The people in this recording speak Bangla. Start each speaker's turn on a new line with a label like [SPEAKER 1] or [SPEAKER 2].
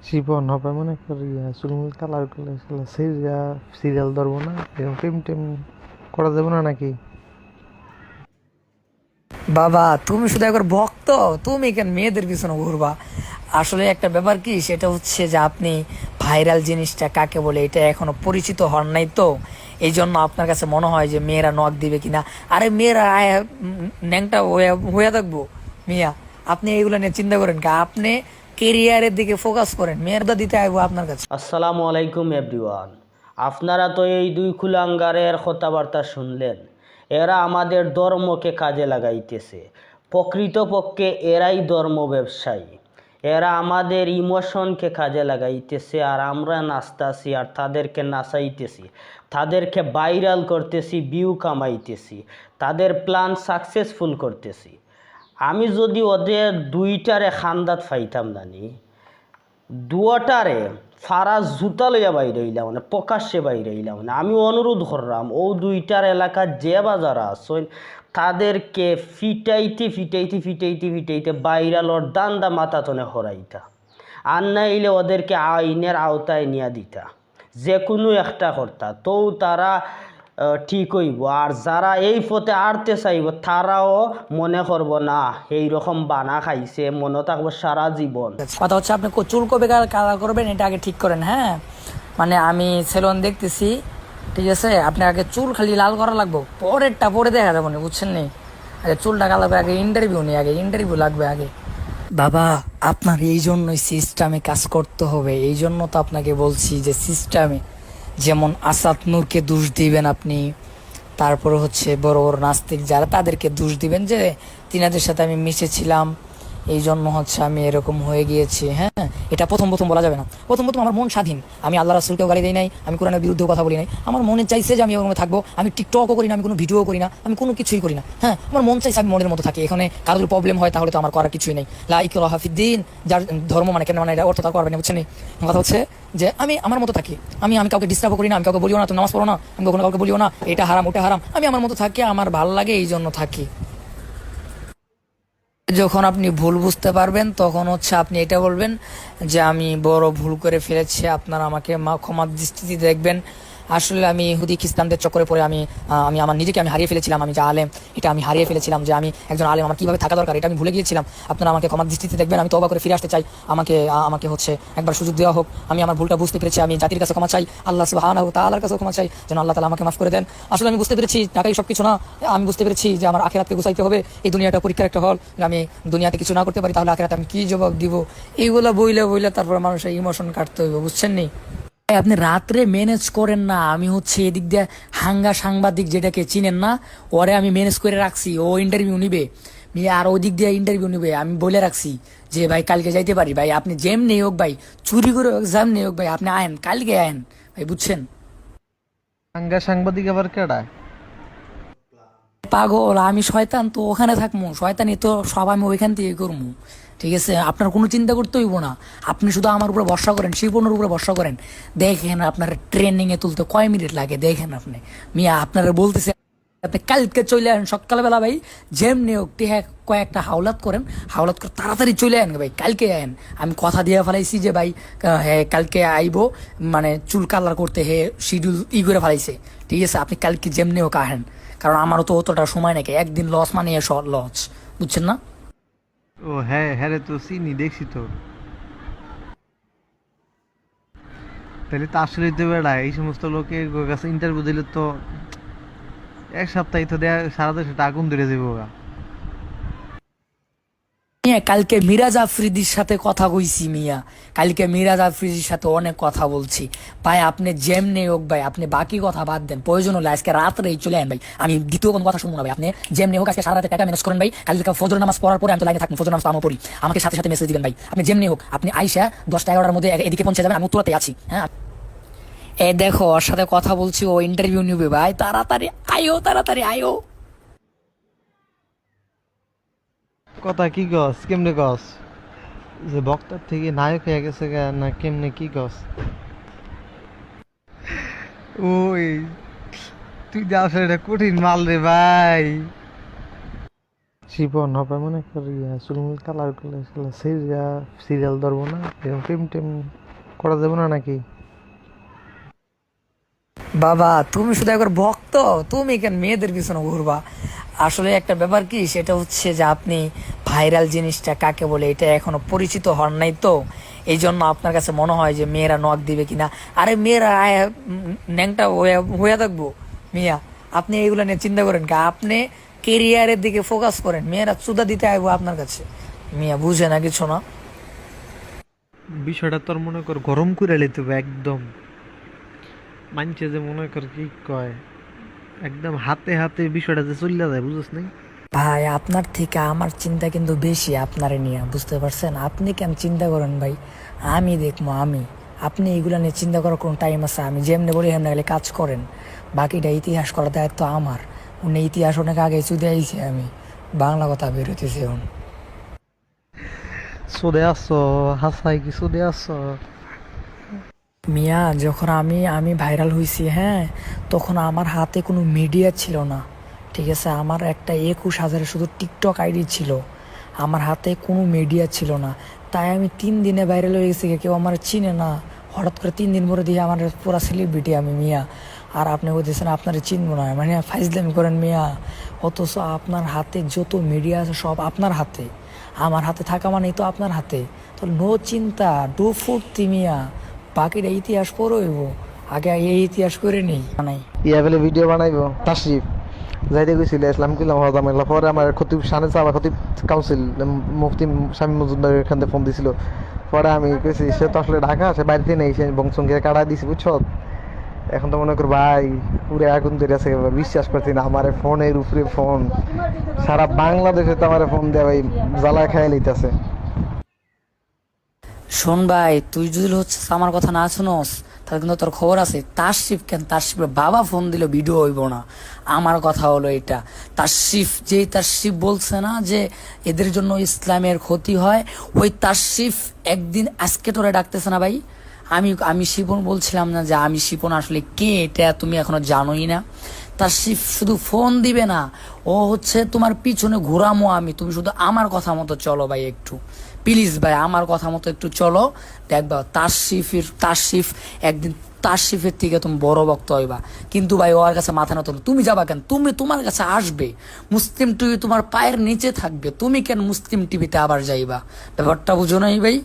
[SPEAKER 1] জীবন হবে মনে করি চুলমুল কালার করলে সিরিয়াল ধরবো না, এরকম প্রেম টেম করা যাবে না নাকি?
[SPEAKER 2] বাবা তুমি শুধু একবার ভক্ত, তুমি কেন মেয়েদের পিছনে ঘুরবা? আসলে একটা ব্যাপার কি, সেটা হচ্ছে যে আপনি ভাইরাল জিনিসটা কাকে বলে এটা এখনো পরিচিত হন নাই তো, এই জন্য আপনার কাছে মনে হয় যে মেয়েরা নক দিবে কিনা। আরে মেয়েরা ন্যাংটা হয়ে থাকবো মিয়া, আপনি এইগুলো নিয়ে চিন্তা করেন কা? আপনি কেরিয়ারের দিকে ফোকাস করেন, মেয়েরা দিতে আইবো আপনার কাছে।
[SPEAKER 3] আসসালামু আলাইকুম এভরিওয়ান। আপনারা তো এই দুই কুলাঙ্গারের কথাবার্তা শুনলেন। এরা আমাদের ধর্মকে কাজে লাগাইতেছে। প্রকৃতপক্ষে এরাই ধর্ম ব্যবসায়ী। এরা আমাদের ইমোশনকে কাজে লাগাইতেছে, আর আমরা নাচতাছি আর তাদেরকে নাচাইতেছি, তাদেরকে ভাইরাল করতেছি, ভিউ কামাইতেছি, তাদের প্ল্যান সাকসেসফুল করতেছি। আমি যদি ওদের দুইটারে খান্দাত ফাইতাম নানি, দুয়াটারে ফারাজ জুতা লইয়া বাইরে হইলাম, মানে প্রকাশ্যে বাইরে হইলাম, মানে আমি অনুরোধ করলাম ও দুইটার এলাকার যে বাজারা আসছেন তাদেরকে ফিটাইতে ফিটাইতে ফিটাইতে ফিটাইতে বাইরালর দান্দা মাথাতনে হরাইতা, আর নাইলে ওদেরকে আইনের আওতায় নিয়ে দিতা, যে কোনো একটা কর্তা তো তারা ঠিক হইব। আর যারা এই পথে আড়তে চাইব তারাও মনে করব না এইরকম বানা খাইছে, মনে থাকবো সারা জীবন।
[SPEAKER 2] কথা হচ্ছে আপনি চুল কবে কালার করবেন এটা আগে ঠিক করেন। হ্যাঁ, মানে আমি সেলুন দেখতেছি, ঠিক আছে? আপনি আগে চুল খালি লাল করা লাগবো, পরেরটা পরে দেখা যাবো না, বুঝছেন নি? আগে চুলটা কালাবে, আগে ইন্টারভিউ নেই, আগে ইন্টারভিউ লাগবে আগে। বাবা আপনার এই জন্যই সিস্টেমে কাজ করতে হবে, এই জন্য তো আপনাকে বলছি যে সিস্টেমে, যেমন আসাদ নূরকে দোষ দিবেন আপনি, তারপরে হচ্ছে বড় বড় নাস্তিক যারা তাদেরকে দোষ দিবেন যে তিনাদের সাথে আমি মিশেছিলাম, এই জন্য হচ্ছে আমি এরকম হয়ে গিয়েছি। হ্যাঁ, এটা প্রথম প্রথম বলা যাবে না। প্রথম প্রথম আমার মন স্বাধীন, আমি আল্লাহ রাসূলকেও গালি দিই নাই, আমি কোরআনের বিরুদ্ধেও কথা বলি নাই, আমার মনে চাইছে যে আমি ওরকম থাকবো। আমি টিকটকও করি না, আমি কোনো ভিডিও করি না, আমি কোনো কিছুই করি না। হ্যাঁ, আমার মন চাইছে আমি মনের মতো থাকি। এখানে কারোর প্রবলেম হয় তাহলে তো আমার করার কিছুই নেই। লা ইকরাহা ফিদ্দিন, যার ধর্ম মানে কেন মানে এটা অর্থ তা করবেন, বুঝছেন? কথা হচ্ছে যে আমি আমার মতো থাকি, আমি কাউকে ডিস্টার্ব করি না, আমি কাউকে বলিও না তুমি নামাজ পড়ো না, আমি কখনো কাউকে বলিও না এটা হারাম ওটা হারাম, আমি আমার মতো থাকি, আমার ভালো লাগে এই জন্য থাকি। যখন আপনি ভুল বুঝতে পারবেন তখন হচ্ছে আপনি এটা বলবেন যে আমি বড় ভুল করে ফেলেছি, আপনারা আমাকে ক্ষমার দৃষ্টিতে দেখবেন। আসলে আমি ইহুদি খ্রিস্টানদের চক্করে পড়ে আমি আমার নিজেকে আমি হারিয়ে ফেলেছিলাম, আমি যে আলেম এটা আমি হারিয়ে ফেলেছিলাম, যে আমি একজন আলেম আমার কীভাবে থাকা দরকার এটা আমি ভুলে গিয়েছিলাম। আপনারা আমাকে ক্ষমার দৃষ্টিতে দেখবেন, আমি তওবা করে ফিরে আসতে চাই, আমাকে আমাকে হচ্ছে একবার সুযোগ দেওয়া হোক, আমি আমার ভুলটা বুঝতে পেরেছি, আমি জাতির কাছে ক্ষমা চাই, আল্লাহ সুবহানাহু ওয়া তাআলার কাছে ক্ষমা চাই, যেন আল্লাহ তাআলা আমাকে মাফ করে দেন। আসলে আমি বুঝতে পেরেছি টাকাই সব কিছু না, আমি বুঝতে পেরেছি যে আমার আখিরাতকে গুছাইতে হবে, এই দুনিয়াটা পরীক্ষার একটা হল, আমি দুনিয়াতে কিছু না করতে পারি তাহলে আখিরাতে আমি কি জবাব দিব? এইগুলা বইলে বইলে তারপর মানুষের ইমোশন কাটতে হইব, বুঝছেন নি? আপনি রাত্রে ম্যানেজ করেন না, আমি হচ্ছে এদিক দিয়ে হাঙ্গা সাংবাদিক যেটাকে চিনেন না, ওরে আমি ম্যানেজ করে রাখছি, ও ইন্টারভিউ নিবে আর ওই দিক দিয়ে ইন্টারভিউ নিবে। আমি বলে রাখছি যে ভাই কালকে যাইতে পারি ভাই, আপনি যেমনি হোক ভাই, চুরি করে এক্সাম নেই হোক ভাই, আপনি আয়েন কালকে আয়েন ভাই, বুঝছেন?
[SPEAKER 1] সাংবাদিক আবার কেডা?
[SPEAKER 2] পাগল আমি শয়তান তো ওখানে থাকবো, শয়তানি তো সব আমি ওইখান থেকে করবো, ঠিক আছে? আপনার কোনো চিন্তা করতে হইব না, আপনি শুধু আমার উপরে ভরসা করেন, শিপনের উপরে ভরসা করেন। দেখেন আপনার ট্রেনিংয়ে তুলতে কয় মিনিট লাগে, দেখেন আপনি মিয়া, আপনারা বলতেছে আপনি কালকে চলে আসেন সকালবেলা ভাই, যেমনি হোক কয়েকটা হাওলাত করেন, হাওলাত করে তাড়াতাড়ি চলে আন ভাই, কালকে আয়েন। আমি কথা দিয়ে ফেলাইছি যে ভাই হ্যাঁ কালকে আইবো, মানে চুল কালার করতে হে শিডিউল করে ফেলাইছে, ঠিক আছে? আপনি কালকে যেমনি হোক আহেন, কারণ আমারও তো অতটা সময় নাকি, একদিন লস মানে লস, বুঝছেন না?
[SPEAKER 1] ও হ্যাঁ হ্যাঁ রে, তো চিনি, দেখছি তো। তাহলে তো আসলেই তো বেড়া এই সমস্ত লোকের কাছে ইন্টারভিউ দিলে তো এক সপ্তাহে তো দেয়া সারা দেশে আগুন ধরে যাবো গা।
[SPEAKER 2] মিয়া কালকে মিরাজ আফ্রিদির সাথে কথা কইছি মিয়া, কালকে মিরাজ আফ্রিদির সাথে অনেক কথা বলছি ভাই। আপনি যেমনি হোক ভাই, আপনি বাকি কথা বাদ দেন, প্রয়োজন হলে আজকে রাত্রেই চলে আন ভাই, আমি দ্বিতীয় কোনো কথা শুনবো না ভাই। আপনি যেমনি হোক আজকে সারা রাতে টাকা ম্যানেজ করেন ভাই, কালকে ফজর নামাজ পড়ার পরে আমি তো লাইনে থাকবো, ফজর নামাজ আমি পড়ি, আমাকে সাথে সাথে মেসেজ দিবেন ভাই। আপনি যেমনি হোক আপনি আইসা 10টা 11টার মধ্যে এদিকে পৌঁছে যাবেন, আমি উত্তরাতে আছি। হ্যাঁ, এ দেখো ওর সাথে কথা বলছি, ও ইন্টারভিউ নিবে ভাই, তাড়াতাড়ি আইও, তাড়াতাড়ি আইও।
[SPEAKER 1] কথা কি গস, কেমনে গস? যে বক্তার থেকে নায়ক হয়ে গেছে গা, না কেমনে কি গস? ওই তুই যে আসলে এটা কঠিন মাল রে ভাই। শিপন হবে মনে করি চুলমুল কালার করলে সিরিয়াল ধরবো না, এরকম টেম টেম করা যাবে না নাকি?
[SPEAKER 2] বাবা তুমি শুধু একবার ভক্ত, তুমি কেন মেয়েদের পিছনে ঘুরবা? আসলে একটা ব্যাপার কি, সেটা হচ্ছে যে আপনি ভাইরাল জিনিসটা কাকে বলে এটা এখনো পরিচিত হন নাই, তো এই জন্য আপনার কাছে মনে হয় যে মেয়েরা নক দিবে কিনা। আরে মেয়েরা ন্যাংটা হয়ে থাকবো মিয়া, আপনি এইগুলো নিয়ে চিন্তা করেন কা? আপনি কেরিয়ারের দিকে ফোকাস করেন, মেয়েরা চুদা দিতে আইবো আপনার কাছে। মিয়া বুঝে না কিছু না।
[SPEAKER 1] বিষয়টা তোর মনে কর গরম করে লইতে হবে একদম, মানছে যে মনে কর কি কয় একদম হাতে হাতে বিষয়টা যে চলে যায়, বুঝছ নাই?
[SPEAKER 2] ভাই আপনার থেকে আমার চিন্তা কিন্তু বেশি আপনারে নিয়ে, বুঝতে পারছেন? আপনি কেন চিন্তা করেন ভাই, আমি দেখবো আমি। আপনি এগুলা নিয়ে চিন্তা করার কোনো টাইম আছে? আমি যেমনি বলি হেমনি গেলে কাজ করেন, বাকিটা ইতিহাস করার দায়িত্ব আমার। উনি ইতিহাস অনেক আগে চুদে আইছি, আমি বাংলা কথা বেরোতেছি এখন।
[SPEAKER 1] সোদে আসছো, হাসাই কি সোদে আসছো?
[SPEAKER 2] মিয়া যখন আমি আমি ভাইরাল হয়েছি, হ্যাঁ, তখন আমার হাতে কোনো মিডিয়া ছিল না, ঠিক আছে? আমার একটা 21,000 শুধু টিকটক আইডি ছিল, আমার হাতে কোনো মিডিয়া ছিল না। তাই আমি 3 দিনে ভাইরাল হয়ে গেছি, কেউ আমার চিনে না। হঠাৎ করে 3 দিন পরে দিয়ে আমার পুরা সেলিব্রিটি আমি মিয়া। আর আপনি বলতেছেন আপনার চিনবো না, মানে ফাইজলামি করেন মিয়া। অথচ আপনার হাতে যত মিডিয়া আছে সব আপনার হাতে, আমার হাতে থাকা মানেই তো আপনার হাতে। তো নো চিন্তা, ডু ফুর্তি মিয়া, বাকিটা ইতিহাস পড়ইব, আগে এই ইতিহাস করে নেই নাই।
[SPEAKER 1] ইয়া বলে ভিডিও বানাইবো তাশরিফ যাইতে গেছিল ইসলাম কিলাম হজামেলা, পরে আমার খতিব শানে চাবা খতিব কাউন্সিল মুফতি স্বামী মজুমদার এখান থেকে ফোন দিছিল। পরে আমি কইছি সে তো আসলে ঢাকা, সে বাড়িতে নেই, সে বংশঙ্গে কাটা দিছি, বুঝছো? এখন তো মনে কর ভাই পুরো আগুন ধরে আছে, বিশ্বাস করছি না, আমার ফোনের উপরে ফোন, সারা বাংলাদেশে তো আমার ফোন দেওয়া ভাই জ্বালায় খেয়ে লইতেছে।
[SPEAKER 2] শোন ভাই, তুই যদি হচ্ছে আমার কথা না শুনোস, তাহলে কিন্তু তোর খবর আছে। তাশরিফ কেন, তাশরিফের বাবা ফোন দিল ভিডিও হইব না। আমার কথা হলো এটা, তাশরিফ বলছে না যে এদের জন্য ইসলামের ক্ষতি হয়, ওই তাশরিফ একদিন আজকে তোরে ডাকতেছে না ভাই। আমি আমি শিপন বলছিলাম না যে আমি শিপন আসলে কে, এটা তুমি এখনো জানোই না। তাশরিফ শুধু ফোন দিবে না, ও হচ্ছে তোমার পিছনে ঘোরামো আমি, তুমি শুধু আমার কথা মতো চলো ভাই, একটু প্লিজ ভাই আমার কথা মতো একটু চলো। দেখবা তাশরিফ একদিন তাশরিফের থেকে তুমি বড় ভক্ত হইবা। কিন্তু ভাই ওর কাছে মাথা না তোলো, তুমি যাবা কেন? তুমি তোমার কাছে আসবে, মুসলিম টিভি তোমার পায়ের নিচে থাকবে, তুমি কেন মুসলিম টিভিতে আবার যাইবা? ব্যাপারটা বুঝো নাই ভাই?